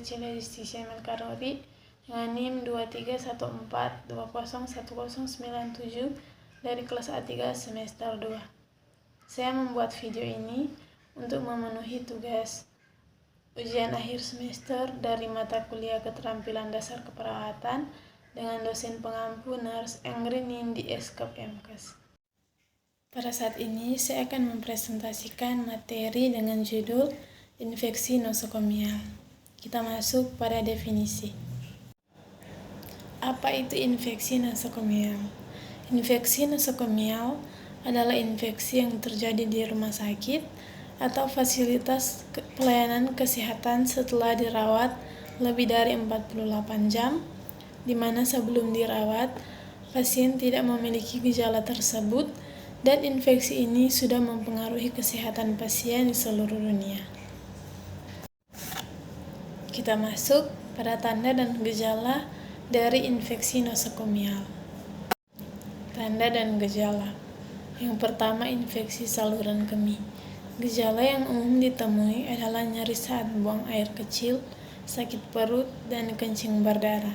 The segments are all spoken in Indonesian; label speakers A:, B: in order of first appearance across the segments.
A: Coachella Justicia Melkarori dengan NIM 2314201097 dari kelas A3 semester 2. Saya membuat video ini untuk memenuhi tugas ujian akhir semester dari mata kuliah Keterampilan Dasar Keperawatan dengan dosen pengampu Nurse Engri Nindi Eskap MKes. Pada saat ini saya akan mempresentasikan materi dengan judul infeksi nosokomial. Kita masuk pada definisi. Apa itu infeksi nosokomial? Infeksi nosokomial adalah infeksi yang terjadi di rumah sakit atau fasilitas pelayanan kesehatan setelah dirawat lebih dari 48 jam, di mana sebelum dirawat, pasien tidak memiliki gejala tersebut dan infeksi ini sudah mempengaruhi kesehatan pasien di seluruh dunia. Kita masuk pada tanda dan gejala dari infeksi nosokomial. Tanda dan gejala. Yang pertama, infeksi saluran kemih. Gejala yang umum ditemui adalah nyeri saat buang air kecil, sakit perut, dan kencing berdarah.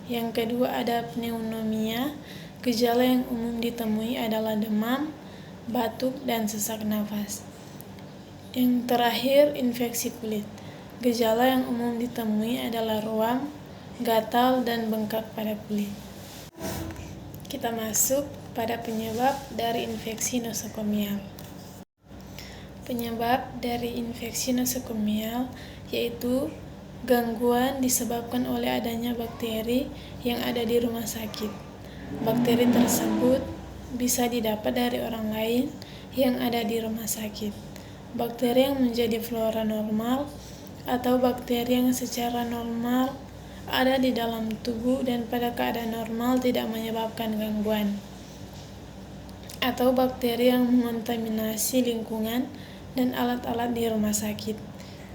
A: Yang kedua ada pneumonia. Gejala yang umum ditemui adalah demam, batuk, dan sesak nafas. Yang terakhir, infeksi kulit. Gejala yang umum ditemui adalah ruam, gatal, dan bengkak pada kulit. Kita masuk pada penyebab dari infeksi nosokomial. Penyebab dari infeksi nosokomial yaitu gangguan disebabkan oleh adanya bakteri yang ada di rumah sakit. Bakteri tersebut bisa didapat dari orang lain yang ada di rumah sakit. Bakteri yang menjadi flora normal atau bakteri yang secara normal ada di dalam tubuh dan pada keadaan normal tidak menyebabkan gangguan. Atau bakteri yang mengontaminasi lingkungan dan alat-alat di rumah sakit.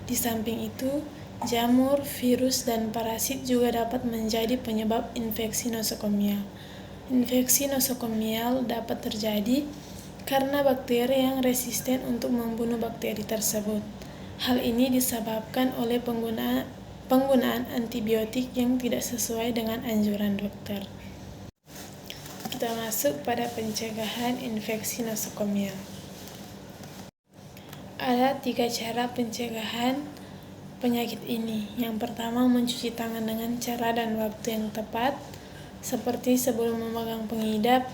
A: Di samping itu, jamur, virus, dan parasit juga dapat menjadi penyebab infeksi nosokomial. Infeksi nosokomial dapat terjadi karena bakteri yang resisten untuk membunuh bakteri tersebut. Hal ini disebabkan oleh penggunaan antibiotik yang tidak sesuai dengan anjuran dokter. Kita masuk pada pencegahan infeksi nosokomial. Ada 3 cara pencegahan penyakit ini. Yang pertama, mencuci tangan dengan cara dan waktu yang tepat, seperti sebelum memegang pengidap,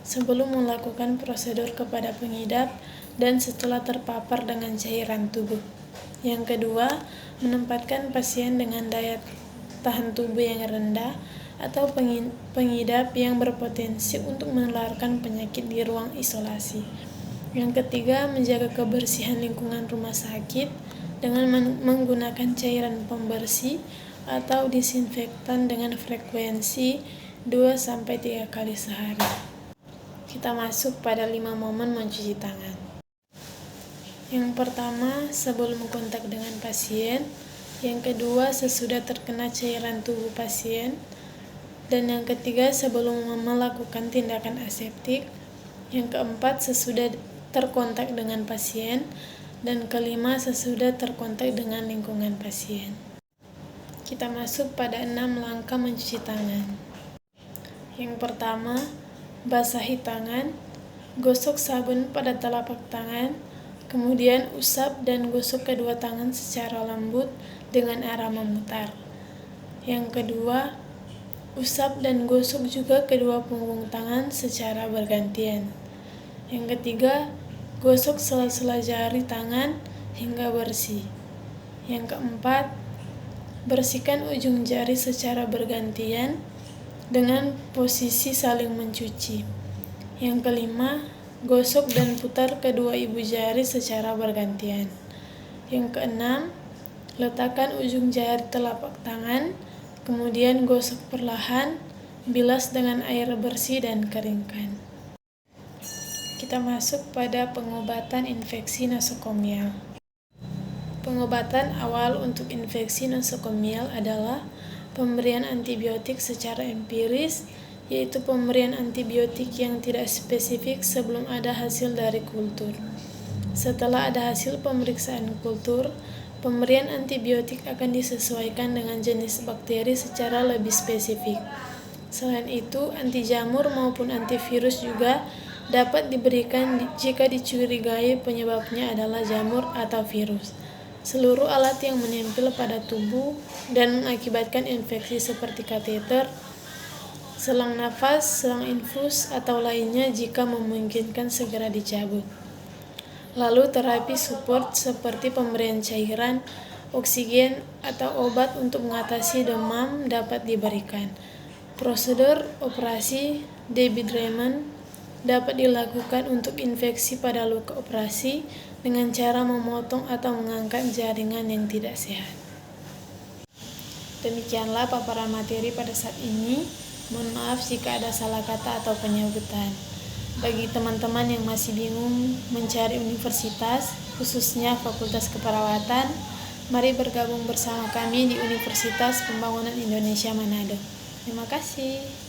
A: sebelum melakukan prosedur kepada pengidap, dan setelah terpapar dengan cairan tubuh. Yang kedua, menempatkan pasien dengan daya tahan tubuh yang rendah atau pengidap yang berpotensi untuk menularkan penyakit di ruang isolasi. Yang ketiga, menjaga kebersihan lingkungan rumah sakit dengan menggunakan cairan pembersih atau disinfektan dengan frekuensi 2-3 kali sehari. Kita masuk pada 5 momen mencuci tangan. Yang pertama, sebelum kontak dengan pasien. Yang kedua, sesudah terkena cairan tubuh pasien. Dan yang ketiga, sebelum melakukan tindakan aseptik. Yang keempat, sesudah terkontak dengan pasien. Dan kelima, sesudah terkontak dengan lingkungan pasien. Kita masuk pada 6 langkah mencuci tangan. Yang pertama, basahi tangan, gosok sabun pada telapak tangan, kemudian usap dan gosok kedua tangan secara lembut dengan arah memutar. Yang kedua, usap dan gosok juga kedua punggung tangan secara bergantian. Yang ketiga, gosok sela-sela jari tangan hingga bersih. Yang keempat, bersihkan ujung jari secara bergantian dengan posisi saling mencuci. Yang kelima, gosok dan putar kedua ibu jari secara bergantian. Yang keenam, letakkan ujung jari telapak tangan, kemudian gosok perlahan, bilas dengan air bersih dan keringkan. Kita masuk pada pengobatan infeksi nosokomial. Pengobatan awal untuk infeksi nosokomial adalah pemberian antibiotik secara empiris, yaitu pemberian antibiotik yang tidak spesifik sebelum ada hasil dari kultur. Setelah ada hasil pemeriksaan kultur, Pemberian antibiotik akan disesuaikan dengan jenis bakteri secara lebih spesifik. Selain itu, anti jamur maupun antivirus juga dapat diberikan jika dicurigai penyebabnya adalah jamur atau virus. Seluruh alat yang menempel pada tubuh dan mengakibatkan infeksi seperti kateter, selang nafas, selang infus, atau lainnya jika memungkinkan segera dicabut. Lalu terapi support seperti pemberian cairan, oksigen, atau obat untuk mengatasi demam dapat diberikan. Prosedur operasi debridement dapat dilakukan untuk infeksi pada luka operasi dengan cara memotong atau mengangkat jaringan yang tidak sehat. Demikianlah paparan materi pada saat ini. Mohon maaf jika ada salah kata atau penyebutan. Bagi teman-teman yang masih bingung mencari universitas, khususnya Fakultas Keperawatan, mari bergabung bersama kami di Universitas Pembangunan Indonesia Manado. Terima kasih.